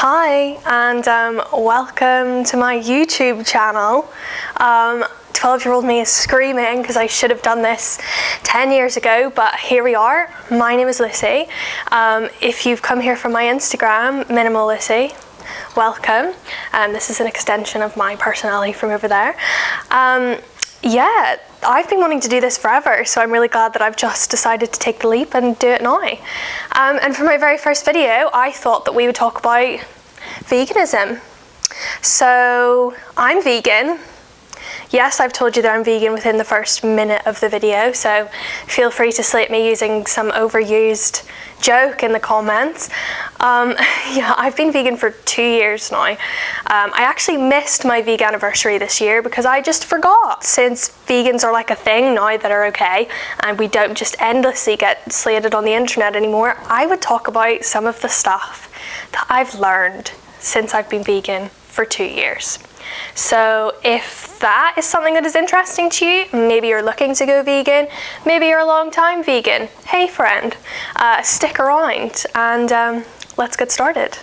Hi, and welcome to my YouTube channel. 12-year-old me is screaming because I should have done this 10 years ago, but here we are. My name is Lucy. If you've come here from my Instagram, Minimal Lucy, welcome. This is an extension of my personality from over there. Yeah, I've been wanting to do this forever, so I'm really glad that I've just decided to take the leap and do it now. And for my very first video, I thought that we would talk about veganism. So I'm vegan. Yes, I've told you that I'm vegan within the first minute of the video, so feel free to slate me using some overused joke in the comments. Yeah, I've been vegan for 2 years now. I actually missed my veganiversary this year because I just forgot. Since vegans are like a thing now that are okay, and we don't just endlessly get slated on the internet anymore, I would talk about some of the stuff that I've learned since I've been vegan for 2 years. So if that is something that is interesting to you, maybe you're looking to go vegan, maybe you're a long time vegan, hey friend, stick around and let's get started.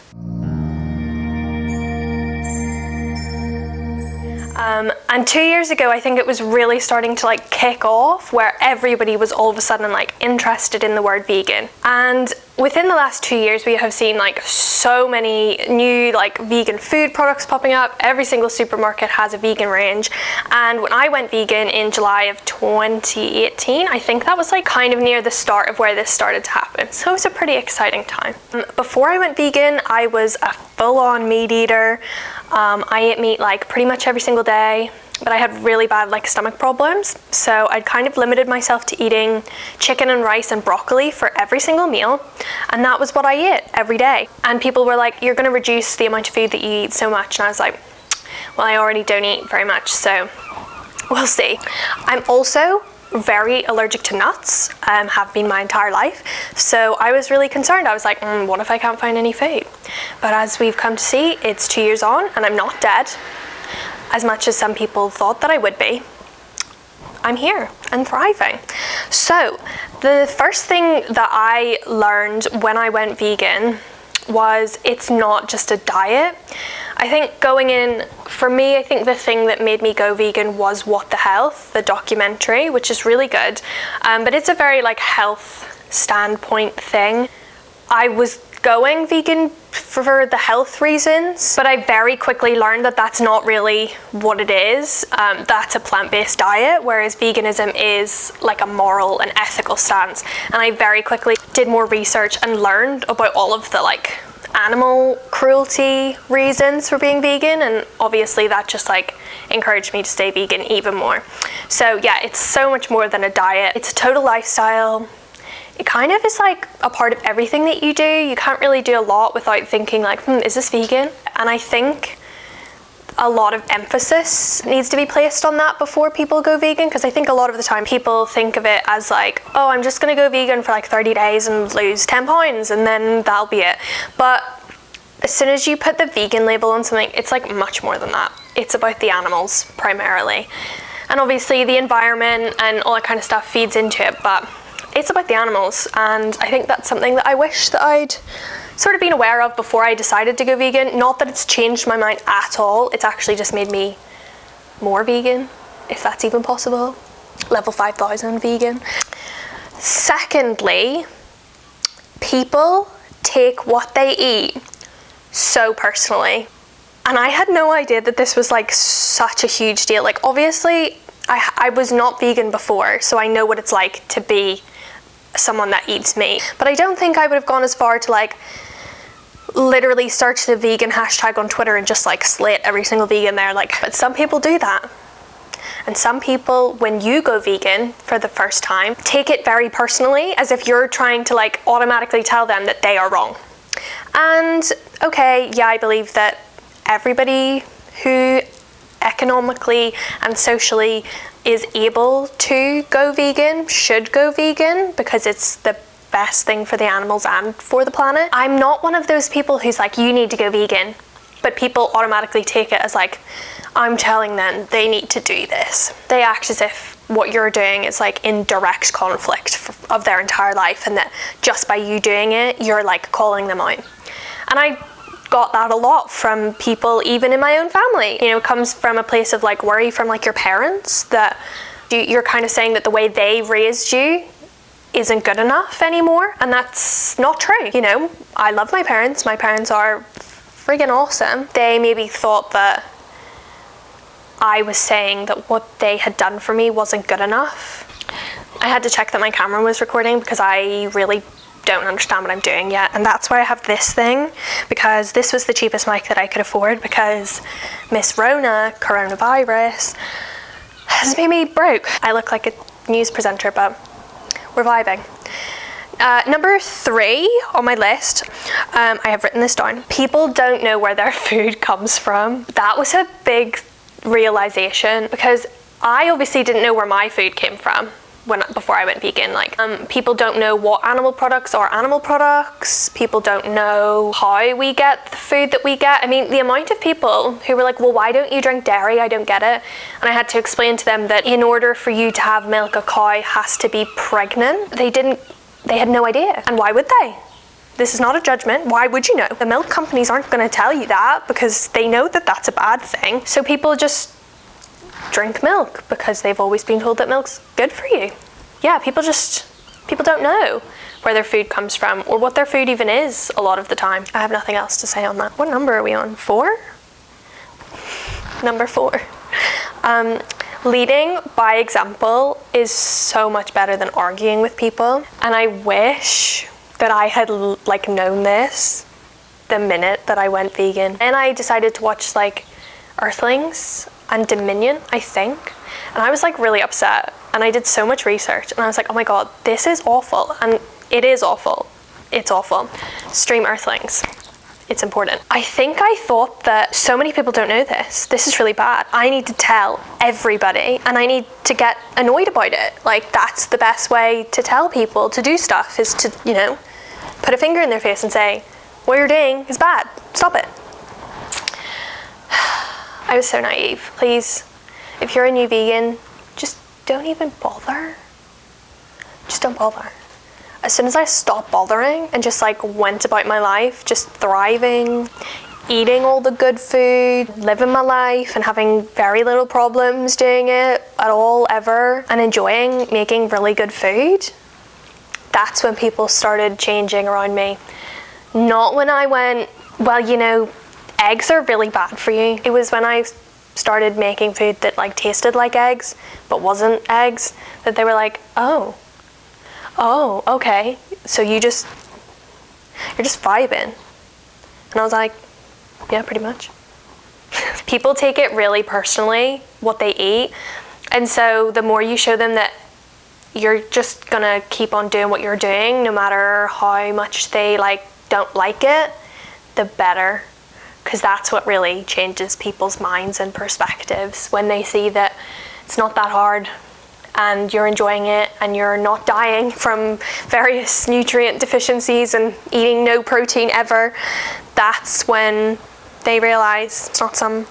And 2 years ago, I think it was really starting to like kick off where everybody was all of a sudden like interested in the word vegan. And within the last 2 years, we have seen like so many new like vegan food products popping up. Every single supermarket has a vegan range. And when I went vegan in July of 2018, I think that was like kind of near the start of where this started to happen. So it was a pretty exciting time. Before I went vegan, I was a full-on meat eater. I ate meat like pretty much every single day, but I had really bad like stomach problems. So I'd kind of limited myself to eating chicken and rice and broccoli for every single meal. And that was what I ate every day. And people were like, you're gonna reduce the amount of food that you eat so much. And I was like, well, I already don't eat very much, so we'll see. I'm also very allergic to nuts, have been my entire life. So I was really concerned. I was like, what if I can't find any food? But as we've come to see, it's 2 years on and I'm not dead, as much as some people thought that I would be. I'm here and thriving. So the first thing that I learned when I went vegan was it's not just a diet. I think going in, for me, I think the thing that made me go vegan was What the Health, the documentary, which is really good. But it's a very like health standpoint thing. I was going vegan for the health reasons, but I very quickly learned that that's not really what it is. That's a plant-based diet, whereas veganism is like a moral and ethical stance. And I very quickly did more research and learned about all of the like animal cruelty reasons for being vegan, and obviously that just like encouraged me to stay vegan even more. So yeah, it's so much more than a diet. It's a total lifestyle. It kind of is like a part of everything that you do. You can't really do a lot without thinking like, is this vegan? And I think a lot of emphasis needs to be placed on that before people go vegan, because I think a lot of the time people think of it as like, oh, I'm just gonna go vegan for like 30 days and lose 10 pounds and then that'll be it. But as soon as you put the vegan label on something, it's like much more than that. It's about the animals primarily. And obviously the environment and all that kind of stuff feeds into it, but it's about the animals. And I think that's something that I wish that I'd sort of been aware of before I decided to go vegan. Not that it's changed my mind at all, it's actually just made me more vegan, if that's even possible. Level 5000 vegan. Secondly, people take what they eat so personally. And I had no idea that this was like such a huge deal. Like obviously I was not vegan before, so I know what it's like to be someone that eats meat. But I don't think I would have gone as far to like literally search the vegan hashtag on Twitter and just like slate every single vegan there. Like, but some people do that. And some people, when you go vegan for the first time, take it very personally, as if you're trying to like automatically tell them that they are wrong. And okay, yeah, I believe that everybody who economically and socially is able to go vegan should go vegan, because it's the best thing for the animals and for the planet. I'm not one of those people who's like, you need to go vegan, but people automatically take it as like, I'm telling them they need to do this. They act as if what you're doing is like in direct conflict of their entire life, and that just by you doing it, you're like calling them out. And I got that a lot from people even in my own family. You know, it comes from a place of like worry from like your parents, that you're kind of saying that the way they raised you isn't good enough anymore, and that's not true. You know, I love my parents. My parents are friggin' awesome. They maybe thought that I was saying that what they had done for me wasn't good enough. I had to check that my camera was recording because I really don't understand what I'm doing yet, and that's why I have this thing, because this was the cheapest mic that I could afford, because Miss Rona, coronavirus, has made me broke. I look like a news presenter, but we're vibing. Number 3 on my list, I have written this down. People don't know where their food comes from. That was a big realization, because I obviously didn't know where my food came from before I went vegan. Like, people don't know what animal products are animal products. People don't know how we get the food that we get. I mean, the amount of people who were like, well, why don't you drink dairy? I don't get it. And I had to explain to them that in order for you to have milk, a cow has to be pregnant. They had no idea. And why would they? This is not a judgment. Why would you know? The milk companies aren't going to tell you that, because they know that that's a bad thing. So people just drink milk because they've always been told that milk's good for you. Yeah, people don't know where their food comes from, or what their food even is a lot of the time. I have nothing else to say on that. What number are we on? 4? Number 4. Leading by example is so much better than arguing with people, and I wish that I had like known this the minute that I went vegan. And I decided to watch like Earthlings and Dominion, I think, and I was like really upset, and I did so much research, and I was like, oh my god, this is awful. And it is awful. It's awful. Stream Earthlings. It's important. I think I thought that so many people don't know this. This is really bad. I need to tell everybody, and I need to get annoyed about it. Like, that's the best way to tell people to do stuff, is to, you know, put a finger in their face and say, what you're doing is bad. Stop it. I was so naive. Please, if you're a new vegan, just don't even bother. Just don't bother. As soon as I stopped bothering and just like went about my life, just thriving, eating all the good food, living my life and having very little problems doing it at all ever, and enjoying making really good food, that's when people started changing around me. Not when I went, well, you know, eggs are really bad for you. It was when I started making food that like tasted like eggs but wasn't eggs, that they were like, oh, okay, so you're just vibing. And I was like, yeah, pretty much. People take it really personally, what they eat, and so the more you show them that you're just gonna keep on doing what you're doing no matter how much they like don't like it, the better. Because that's what really changes people's minds and perspectives, when they see that it's not that hard and you're enjoying it and you're not dying from various nutrient deficiencies and eating no protein ever. That's when they realize it's not some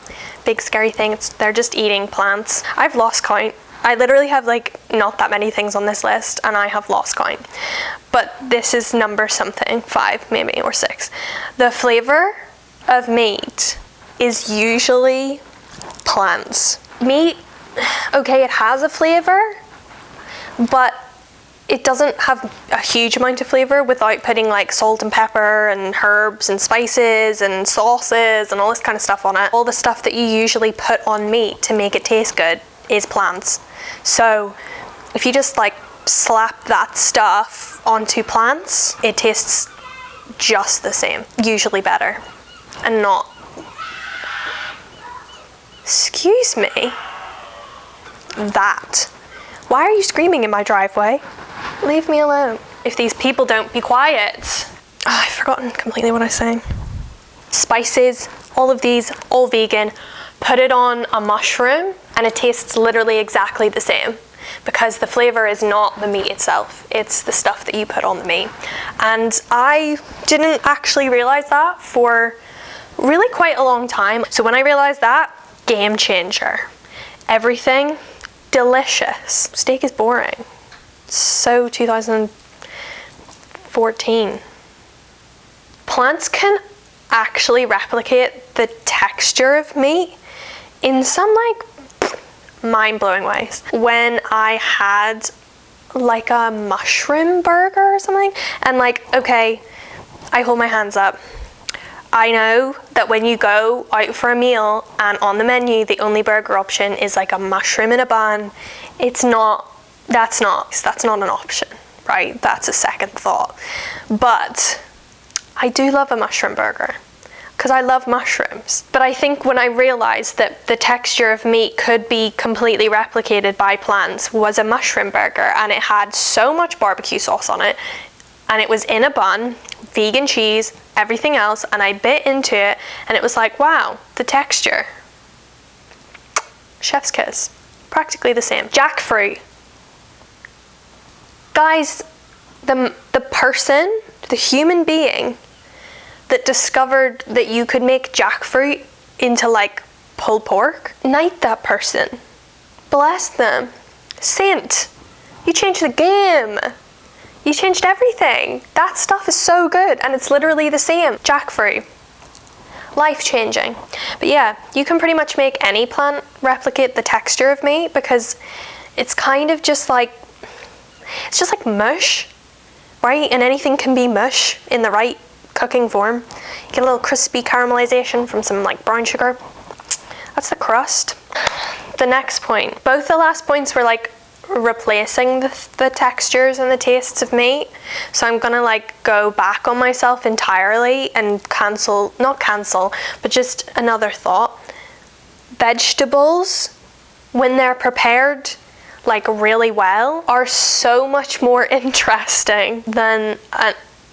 big scary thing. They're just eating plants. I've lost count. I literally have like not that many things on this list, and I have lost count. But this is number something, 5 maybe, or 6. The flavor of meat is usually plants. Meat, okay, it has a flavor, but it doesn't have a huge amount of flavor without putting like salt and pepper and herbs and spices and sauces and all this kind of stuff on it. All the stuff that you usually put on meat to make it taste good is plants. So if you just like slap that stuff onto plants, it tastes just the same, usually better. And not, excuse me, that. Why are you screaming in my driveway? Leave me alone. If these people don't be quiet. Oh, I've forgotten completely what I was saying. Spices, all of these, all vegan. Put it on a mushroom and it tastes literally exactly the same, because the flavor is not the meat itself, it's the stuff that you put on the meat. And I didn't actually realize that for really quite a long time. So when I realized that, game changer. Everything delicious. Steak is boring. So 2014. Plants can actually replicate the texture of meat in some like mind-blowing ways. When I had like a mushroom burger or something, and like, okay, I hold my hands up. I know that when you go out for a meal and on the menu the only burger option is like a mushroom in a bun, that's not an option, right? That's a second thought. But I do love a mushroom burger because I love mushrooms. But I think when I realized that the texture of meat could be completely replicated by plants was a mushroom burger, and it had so much barbecue sauce on it, and it was in a bun, vegan cheese, everything else, and I bit into it and it was like, wow, the texture. Chef's kiss. Practically the same. Jackfruit. Guys, the person, the human being that discovered that you could make jackfruit into like pulled pork, knight that person. Bless them. Saint. You changed the game. You changed everything. That stuff is so good, and it's literally the same. Jackfruit. Life-changing. But yeah, you can pretty much make any plant replicate the texture of meat because it's kind of just like, it's just like mush, right? And anything can be mush in the right cooking form. You get a little crispy caramelization from some like brown sugar. That's the crust. The next point. Both the last points were like replacing the textures and the tastes of meat, so I'm gonna like go back on myself entirely and not cancel, but just another thought. Vegetables, when they're prepared like really well, are so much more interesting than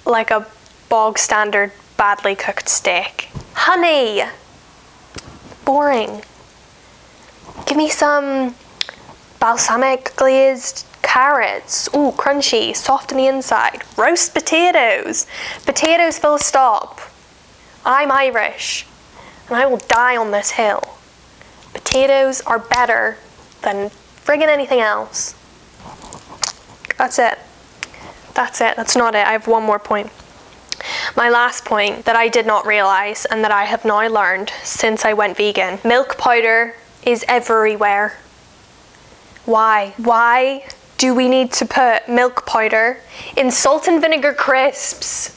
like a bog standard badly cooked steak. Honey, boring. Give me some balsamic glazed carrots. Ooh, crunchy, soft on the inside. Roast potatoes. Potatoes full stop. I'm Irish and I will die on this hill. Potatoes are better than friggin' anything else. That's it. That's not it. I have one more point. My last point that I did not realize and that I have now learned since I went vegan. Milk powder is everywhere. Why? Why do we need to put milk powder in salt and vinegar crisps?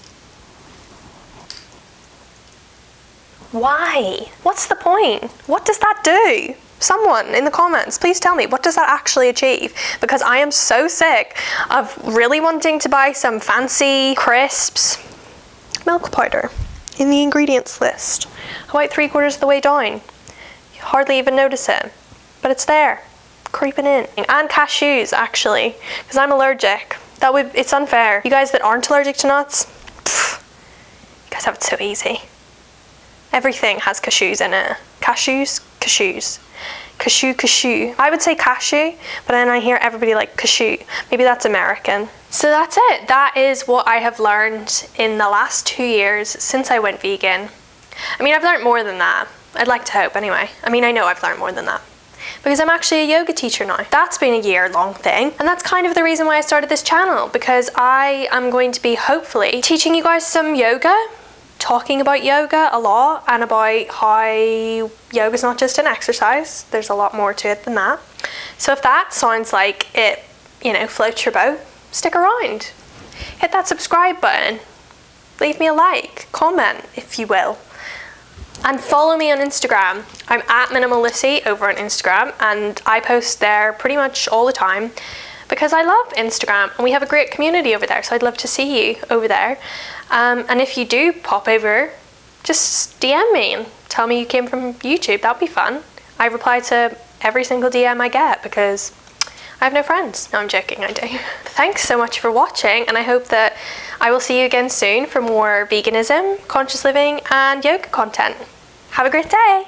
Why? What's the point? What does that do? Someone in the comments, please tell me, what does that actually achieve? Because I am so sick of really wanting to buy some fancy crisps. Milk powder in the ingredients list. About 3/4 of the way down. You hardly even notice it, but it's there. Creeping in. And cashews, actually, because I'm allergic. It's unfair. You guys that aren't allergic to nuts, you guys have it so easy. Everything has cashews in it. Cashews. Cashew. I would say cashew, but then I hear everybody like cashew. Maybe that's American. So that's it. That is what I have learned in the last 2 years since I went vegan. I mean, I've learned more than that. I'd like to hope anyway. I mean, I know I've learned more than that, because I'm actually a yoga teacher now. That's been a year-long thing, and that's kind of the reason why I started this channel, because I am going to be hopefully teaching you guys some yoga, talking about yoga a lot, and about how yoga's not just an exercise. There's a lot more to it than that. So if that sounds like it, floats your boat, stick around. Hit that subscribe button. Leave me a like, comment if you will. And follow me on Instagram. I'm at MinimalLucy over on Instagram, and I post there pretty much all the time because I love Instagram and we have a great community over there, so I'd love to see you over there. And if you do pop over, just DM me and tell me you came from YouTube. That'd be fun. I reply to every single DM I get because I have no friends. No, I'm joking, I do. Thanks so much for watching, and I hope that I will see you again soon for more veganism, conscious living, and yoga content. Have a great day.